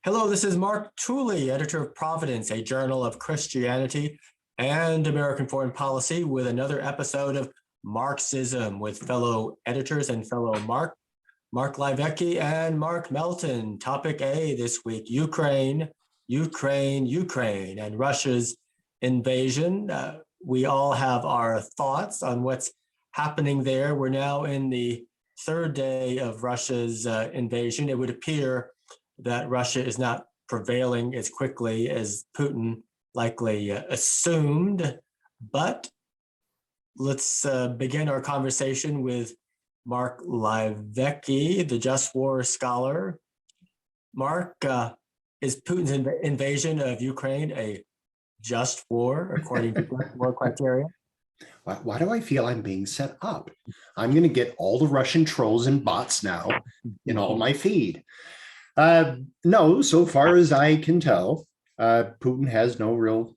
Hello, this is Mark Tooley, editor of Providence, a journal of Christianity and American foreign policy, with another episode of Marksism with fellow editors and fellow Mark Livecki and Mark Melton. Topic A this week, Ukraine, and Russia's invasion. We all have our thoughts on what's happening there. We're now in the third day of Russia's invasion. It would appear that Russia is not prevailing as quickly as Putin likely assumed. But let's begin our conversation with Mark Livecki, the just war scholar. Mark, is Putin's invasion of Ukraine a just war according to just war criteria? Why do I feel I'm being set up? I'm going to get all the Russian trolls and bots now in all my feed. No, so far as I can tell, Putin has no real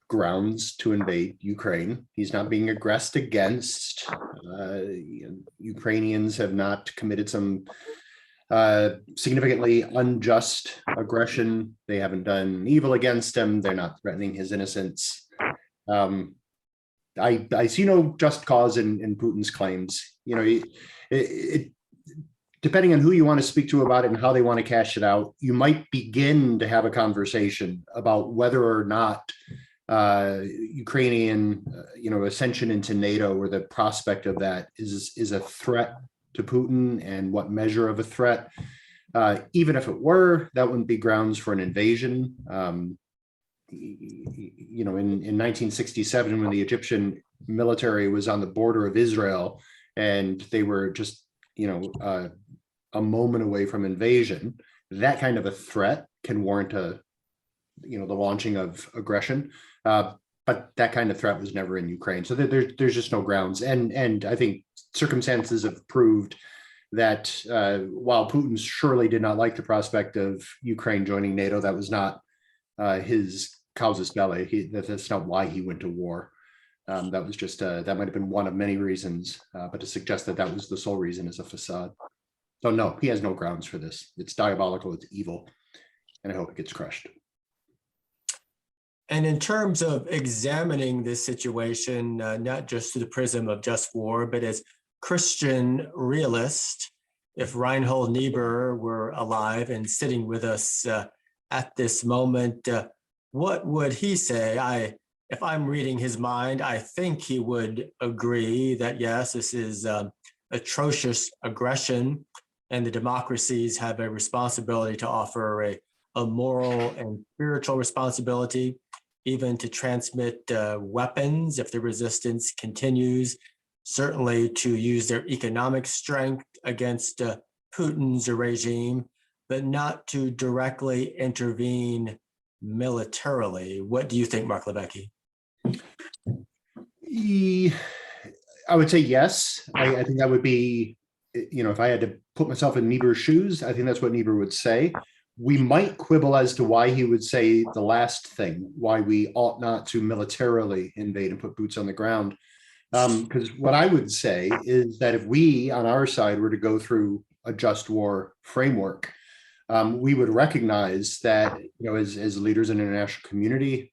grounds to invade Ukraine. He's not being aggressed against. Ukrainians have not committed some significantly unjust aggression. They haven't done evil against him. They're not threatening his innocence. I see no just cause in Putin's claims. You know, depending on who you want to speak to about it and how they want to cash it out, you might begin to have a conversation about whether or not Ukrainian, ascension into NATO, or the prospect of that is a threat to Putin, and what measure of a threat. Even if it were, that wouldn't be grounds for an invasion. In 1967, when the Egyptian military was on the border of Israel, and they were just, a moment away from invasion, that kind of a threat can warrant the launching of aggression. But that kind of threat was never in Ukraine. So there's just no grounds. And I think circumstances have proved that while Putin surely did not like the prospect of Ukraine joining NATO, that was not his causus belli. That's not why he went to war. That was just, that might have been one of many reasons, but to suggest that was the sole reason is a facade. So no, he has no grounds for this. It's diabolical, it's evil, and I hope it gets crushed. And in terms of examining this situation, not just through the prism of just war, but as Christian realist, if Reinhold Niebuhr were alive and sitting with us at this moment, what would he say? If I'm reading his mind, I think he would agree that, yes, this is atrocious aggression, and the democracies have a responsibility to offer a moral and spiritual responsibility, even to transmit weapons if the resistance continues, certainly to use their economic strength against Putin's regime, but not to directly intervene militarily. What do you think, Mark Livecki? I would say yes. I think that would be, if I had to put myself in Niebuhr's shoes, I think that's what Niebuhr would say. We might quibble as to why he would say the last thing, why we ought not to militarily invade and put boots on the ground. Because what I would say is that if we, on our side, were to go through a just war framework, we would recognize that, as leaders in the international community,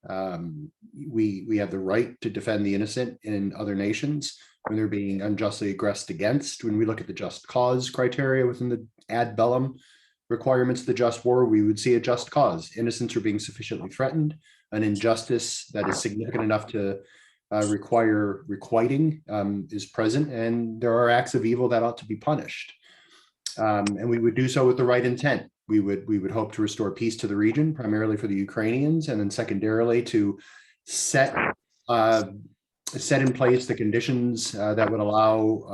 we have the right to defend the innocent in other nations when they're being unjustly aggressed against. When we look at the just cause criteria within the ad bellum requirements of the just war, we would see a just cause. Innocents are being sufficiently threatened. An injustice that is significant enough to require requiting is present, and there are acts of evil that ought to be punished. And we would do so with the right intent. We would hope to restore peace to the region, primarily for the Ukrainians, and then secondarily to set in place the conditions that would allow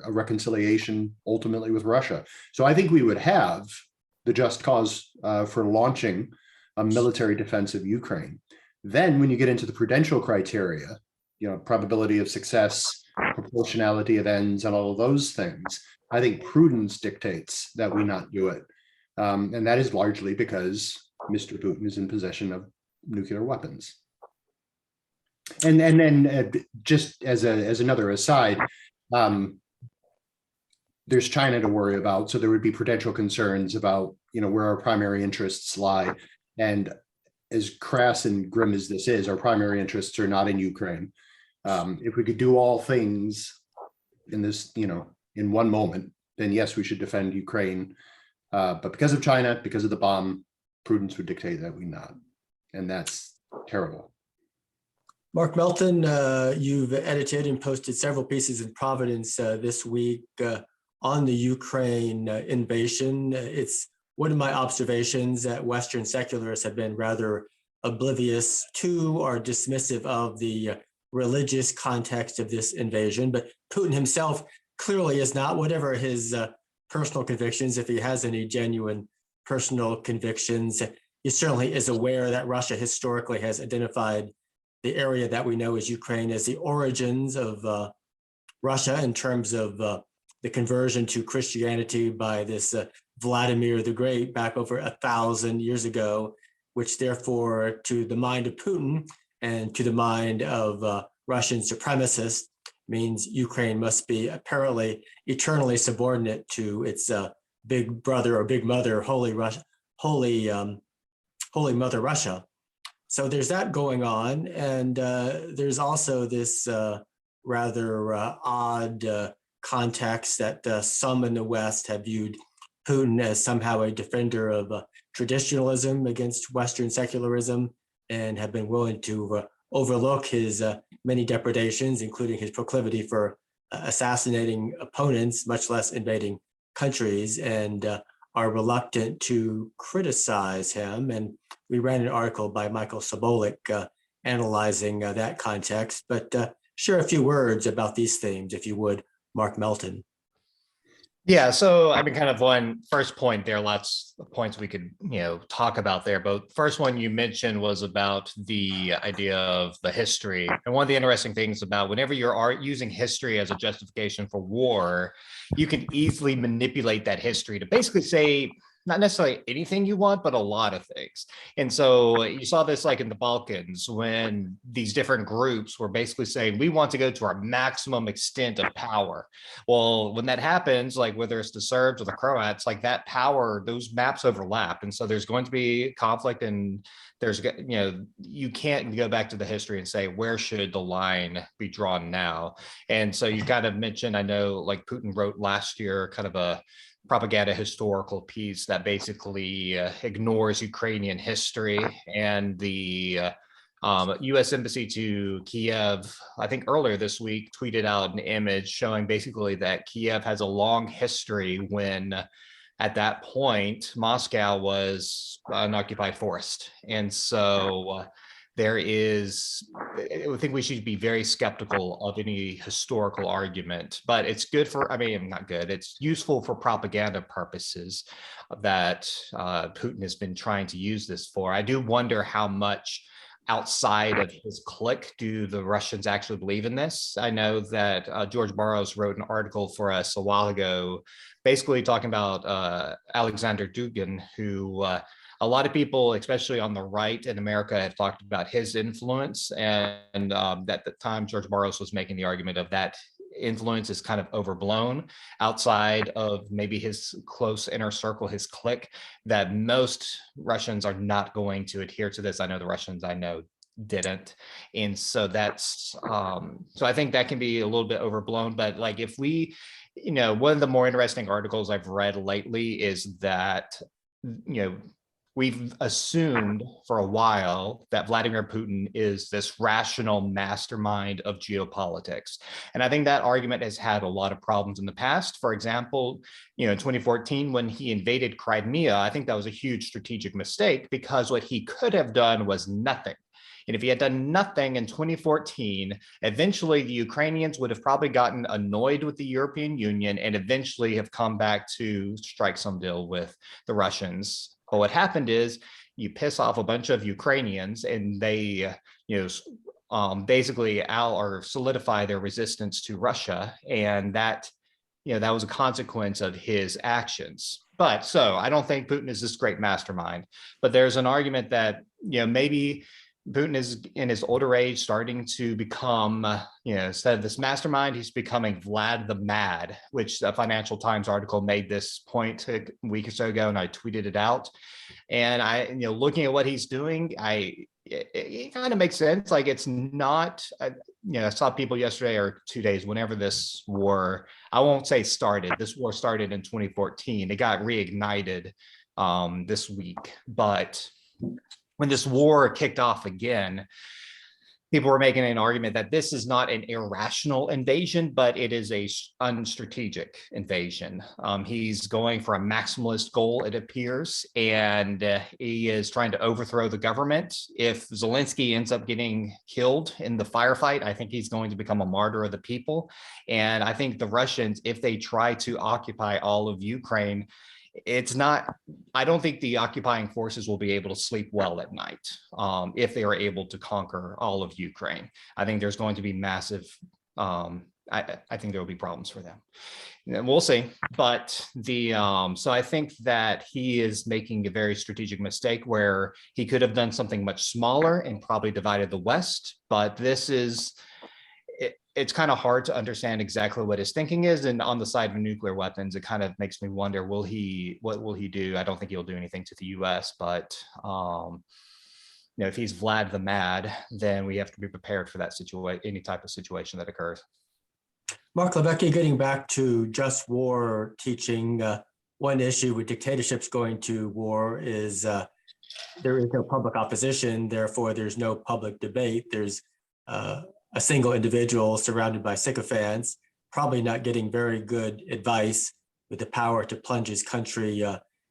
a reconciliation ultimately with Russia. So I think we would have the just cause for launching a military defense of Ukraine. Then when you get into the prudential criteria, probability of success, proportionality of ends, and all of those things, I think prudence dictates that we not do it. And that is largely because Mr. Putin is in possession of nuclear weapons. And then just as another aside, there's China to worry about. So there would be prudential concerns about, where our primary interests lie. And as crass and grim as this is, our primary interests are not in Ukraine. If we could do all things in this, in one moment, then yes, we should defend Ukraine. But because of China, because of the bomb, prudence would dictate that we not. And that's terrible. Mark Melton, you've edited and posted several pieces in Providence this week on the Ukraine invasion. It's one of my observations that Western secularists have been rather oblivious to or dismissive of the religious context of this invasion. But Putin himself clearly is not, whatever his personal convictions, if he has any genuine personal convictions. He certainly is aware that Russia historically has identified the area that we know as Ukraine as the origins of Russia in terms of the conversion to Christianity by this Vladimir the Great back over 1,000 years ago, which therefore to the mind of Putin and to the mind of Russian supremacists means Ukraine must be apparently eternally subordinate to its big brother or big mother, Holy Mother Russia. So there's that going on. And there's also this rather odd context that some in the West have viewed Putin as somehow a defender of traditionalism against Western secularism and have been willing to overlook his many depredations, including his proclivity for assassinating opponents, much less invading countries, and are reluctant to criticize him. And we ran an article by Michael Sobolik analyzing that context, but share a few words about these themes, if you would, Mark Melton. Yeah, so I mean, kind of one first point there, lots of points we could, talk about there. But first one you mentioned was about the idea of the history. And one of the interesting things about whenever you're using history as a justification for war, you can easily manipulate that history to basically say, not necessarily anything you want, but a lot of things. And so you saw this like in the Balkans when these different groups were basically saying, we want to go to our maximum extent of power. Well, when that happens, like whether it's the Serbs or the Croats, like that power, those maps overlap. And so there's going to be conflict and there's, you can't go back to the history and say, where should the line be drawn now? And so you kind of mentioned, I know like Putin wrote last year, kind of a propaganda historical piece that basically ignores Ukrainian history, and the U.S. Embassy to Kiev, I think earlier this week, tweeted out an image showing basically that Kiev has a long history when at that point Moscow was an occupied forest. And so I think we should be very skeptical of any historical argument, but it's good for, not good, it's useful for propaganda purposes that Putin has been trying to use this for. I do wonder how much outside of his clique do the Russians actually believe in this. I know that George Burroughs wrote an article for us a while ago, basically talking about Alexander Dugin, who a lot of people, especially on the right in America, have talked about his influence, and at the time George Burroughs was making the argument of that influence is kind of overblown outside of maybe his close inner circle, his clique, that most Russians are not going to adhere to this. I know the Russians I know didn't. And so that's, so I think that can be a little bit overblown, but like if we, one of the more interesting articles I've read lately is that, we've assumed for a while that Vladimir Putin is this rational mastermind of geopolitics. And I think that argument has had a lot of problems in the past. For example, in 2014, when he invaded Crimea, I think that was a huge strategic mistake because what he could have done was nothing. And if he had done nothing in 2014, eventually the Ukrainians would have probably gotten annoyed with the European Union and eventually have come back to strike some deal with the Russians. But what happened is you piss off a bunch of Ukrainians and they, basically solidify their resistance to Russia. And that, that was a consequence of his actions. But so I don't think Putin is this great mastermind, but there's an argument that, maybe Putin is in his older age starting to become, instead of this mastermind, he's becoming Vlad the Mad, which a Financial Times article made this point a week or so ago, and I tweeted it out. And looking at what he's doing, it kind of makes sense. Like, it's not, I saw people yesterday or 2 days, whenever this war, I won't say started, this war started in 2014. It got reignited this week, but when this war kicked off again, people were making an argument that this is not an irrational invasion, but it is a unstrategic invasion. He's going for a maximalist goal, it appears, and he is trying to overthrow the government. If Zelensky ends up getting killed in the firefight, I think he's going to become a martyr of the people. And I think the Russians, if they try to occupy all of Ukraine, I don't think the occupying forces will be able to sleep well at night if they are able to conquer all of Ukraine. I think there's going to be massive, I think there will be problems for them. And we'll see. But so I think that he is making a very strategic mistake where he could have done something much smaller and probably divided the West. But this is, it's kind of hard to understand exactly what his thinking is. And on the side of nuclear weapons, it kind of makes me wonder, what will he do? I don't think he'll do anything to the US, but if he's Vlad the Mad, then we have to be prepared for that situation, any type of situation that occurs. Mark Levesque, getting back to just war teaching, one issue with dictatorships going to war is there is no public opposition, therefore there's no public debate. There's a single individual surrounded by sycophants, probably not getting very good advice, with the power to plunge his country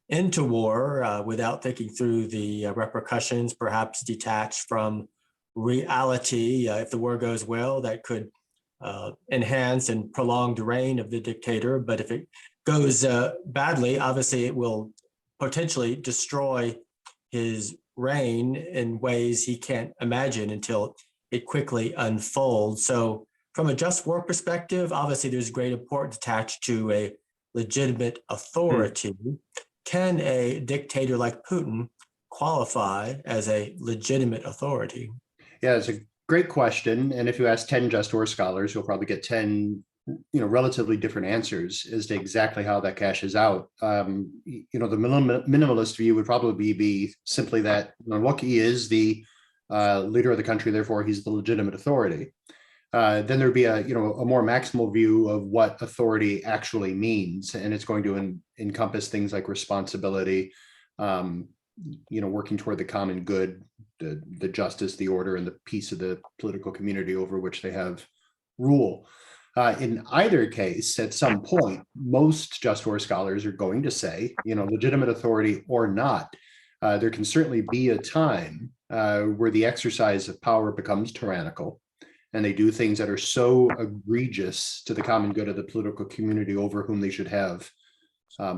into war without thinking through the repercussions, perhaps detached from reality. If the war goes well, that could enhance and prolong the reign of the dictator. But if it goes badly, obviously it will potentially destroy his reign in ways he can't imagine until it quickly unfolds. So from a just war perspective, obviously there's great importance attached to a legitimate authority. Can a dictator like Putin qualify as a legitimate authority? Yeah, it's a great question. And if you ask 10 just war scholars, you'll probably get 10 relatively different answers as to exactly how that cashes out. The minimalist view would probably be simply that look, he is the leader of the country, therefore he's the legitimate authority. Then there'd be a more maximal view of what authority actually means, and it's going to encompass things like responsibility, working toward the common good, the justice, the order, and the peace of the political community over which they have rule. In either case, at some point, most just war scholars are going to say, legitimate authority or not, there can certainly be a time where the exercise of power becomes tyrannical, and they do things that are so egregious to the common good of the political community over whom they should have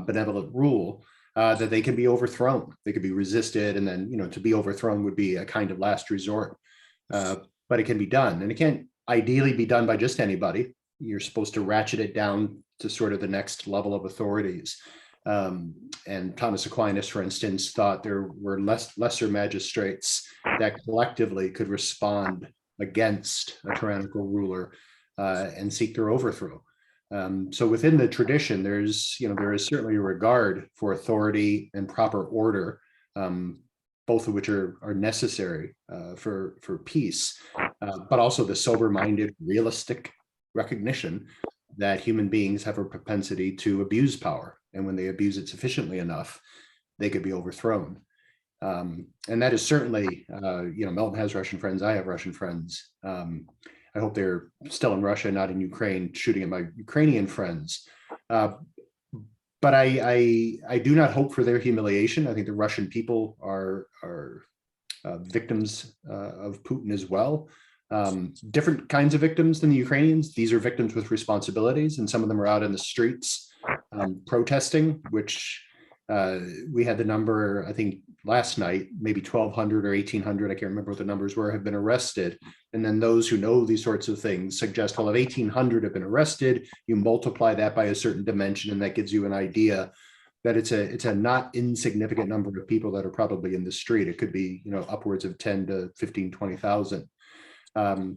benevolent rule, that they can be overthrown. They could be resisted, and then, to be overthrown would be a kind of last resort. But it can be done, and it can't ideally be done by just anybody. You're supposed to ratchet it down to sort of the next level of authorities. And Thomas Aquinas, for instance, thought there were lesser magistrates that collectively could respond against a tyrannical ruler and seek their overthrow. So within the tradition, there is certainly a regard for authority and proper order, both of which are necessary for peace, but also the sober-minded, realistic recognition that human beings have a propensity to abuse power. And when they abuse it sufficiently enough, they could be overthrown. And that is certainly, Melton has Russian friends. I have Russian friends. I hope they're still in Russia, not in Ukraine, shooting at my Ukrainian friends. But I do not hope for their humiliation. I think the Russian people are victims of Putin as well. Different kinds of victims than the Ukrainians. These are victims with responsibilities, and some of them are out in the streets protesting, which we had the number, I think last night, maybe 1,200 or 1,800, I can't remember what the numbers were, have been arrested. And then those who know these sorts of things suggest, well, if 1,800 have been arrested, you multiply that by a certain dimension, and that gives you an idea that it's a not insignificant number of people that are probably in the street. It could be, upwards of 10 to 15, 20,000.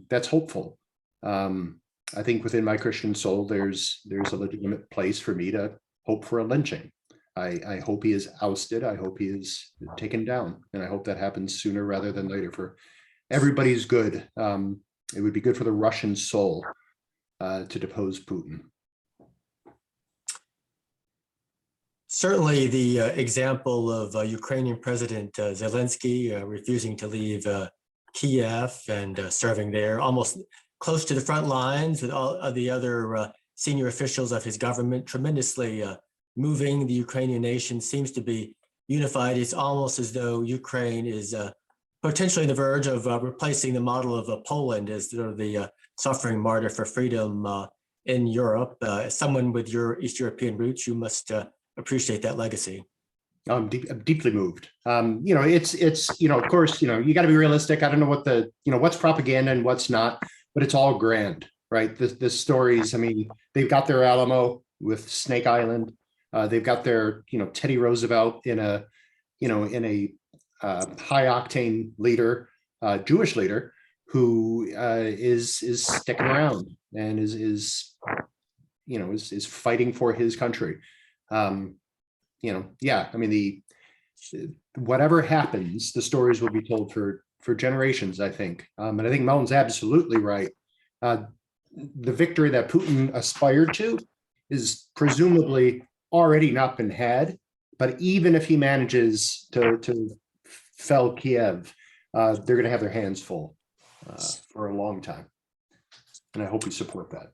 That's hopeful. I think within my Christian soul, there's a legitimate place for me to hope for a lynching. I hope he is ousted. I hope he is taken down. And I hope that happens sooner rather than later for everybody's good. It would be good for the Russian soul to depose Putin. Certainly, the example of Ukrainian President Zelensky refusing to leave Kiev and serving there, almost close to the front lines with all of the other senior officials of his government, tremendously moving. The Ukrainian nation seems to be unified. It's almost as though Ukraine is potentially on the verge of replacing the model of Poland as the suffering martyr for freedom in Europe. As someone with your East European roots, you must appreciate that legacy. I'm deeply moved. It's of course, you got to be realistic. I don't know what what's propaganda and what's not, but it's all grand, right? The stories, I mean, they've got their Alamo with Snake Island. They've got their, Teddy Roosevelt in a high octane leader, Jewish leader who is sticking around and is fighting for his country. Yeah, I mean, whatever happens, the stories will be told for generations, I think. And I think Melton's absolutely right. The victory that Putin aspired to is presumably already not been had. But even if he manages to fell Kiev, they're going to have their hands full for a long time. And I hope we support that.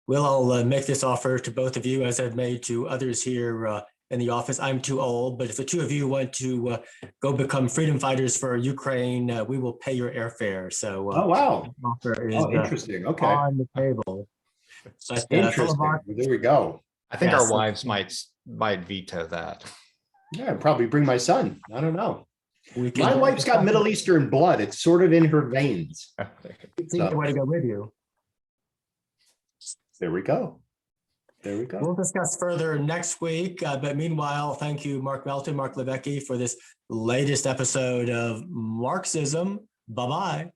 Well, I'll make this offer to both of you, as I've made to others here in the office. I'm too old, but if the two of you want to go become freedom fighters for Ukraine, we will pay your airfare. So, oh wow, offer is, interesting. Okay, on the table. But, interesting. Well, there we go. I think Yes. our wives might veto that. Yeah, I'd probably bring my son. I don't know. We can, My wife's got Middle Eastern blood. It's sort of in her veins. see the way to go with you. There we go. There we go. We'll discuss further next week. But meanwhile, thank you, Mark Melton, Mark Levesque, for this latest episode of Marksism. Bye-bye.